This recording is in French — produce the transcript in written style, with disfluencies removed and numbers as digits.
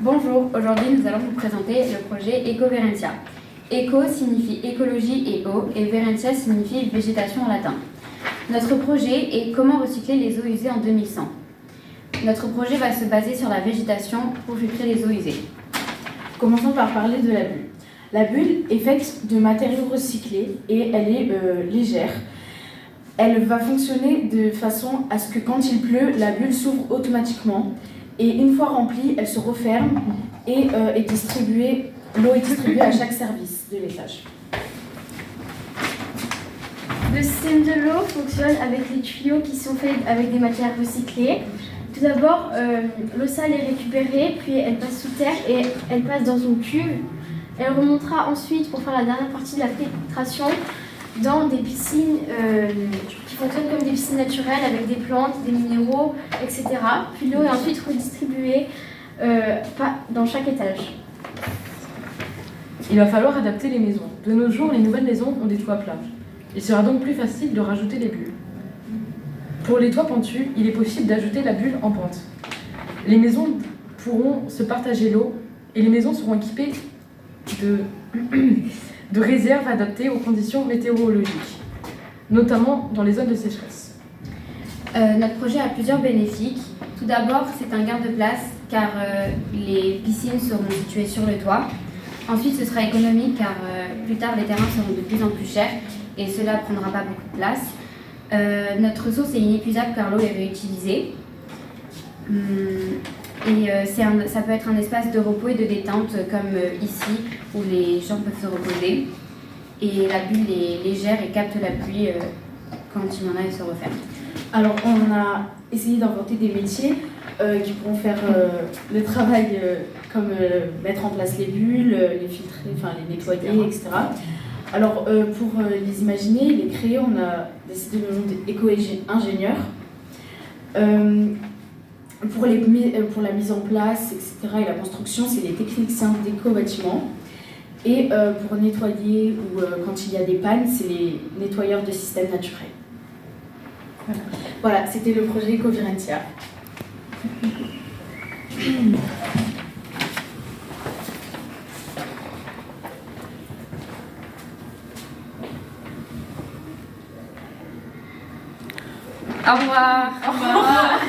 Bonjour, aujourd'hui nous allons vous présenter le projet Ecoverentia. Eco signifie écologie et eau, et Verentia signifie végétation en latin. Notre projet est comment recycler les eaux usées en 2100. Notre projet va se baser sur la végétation pour filtrer les eaux usées. Commençons par parler de la bulle. La bulle est faite de matériaux recyclés et elle est légère. Elle va fonctionner de façon à ce que quand il pleut, la bulle s'ouvre automatiquement et une fois remplie, elle se referme et l'eau est distribuée à chaque service de l'étage. Le système de l'eau fonctionne avec les tuyaux qui sont faits avec des matières recyclées. Tout d'abord, l'eau sale est récupérée, puis elle passe sous terre et elle passe dans une cuve. Elle remontera ensuite pour faire la dernière partie de la filtration dans des piscines qui fonctionnent comme des piscines naturelles avec des plantes, des minéraux, etc. Puis l'eau est ensuite redistribuée dans chaque étage. Il va falloir adapter les maisons. De nos jours, les nouvelles maisons ont des toits plats. Il sera donc plus facile de rajouter des bulles. Pour les toits pentus, il est possible d'ajouter la bulle en pente. Les maisons pourront se partager l'eau et les maisons seront équipées de réserves adaptées aux conditions météorologiques, notamment dans les zones de sécheresse. Notre projet a plusieurs bénéfices. Tout d'abord, c'est un gain de place car les piscines seront situées sur le toit. Ensuite, ce sera économique car plus tard, les terrains seront de plus en plus chers et cela ne prendra pas beaucoup de place. Notre ressource est inépuisable car l'eau est réutilisée. Ça peut être un espace de repos et de détente comme ici où les gens peuvent se reposer. Et la bulle est légère et capte la pluie quand il y en a, elle se referme. Alors on a essayé d'inventer des métiers qui pourront faire le travail comme mettre en place les bulles, les filtrer, les nettoyer, etc. Alors pour les imaginer, les créer, on a décidé de le nom d'éco-ingénieur. Pour la mise en place, etc. et la construction, c'est les techniciens d'éco-bâtiment. Et pour nettoyer ou quand il y a des pannes, c'est les nettoyeurs de systèmes naturels. Voilà, c'était le projet Ecoverentia. Au revoir. Au revoir.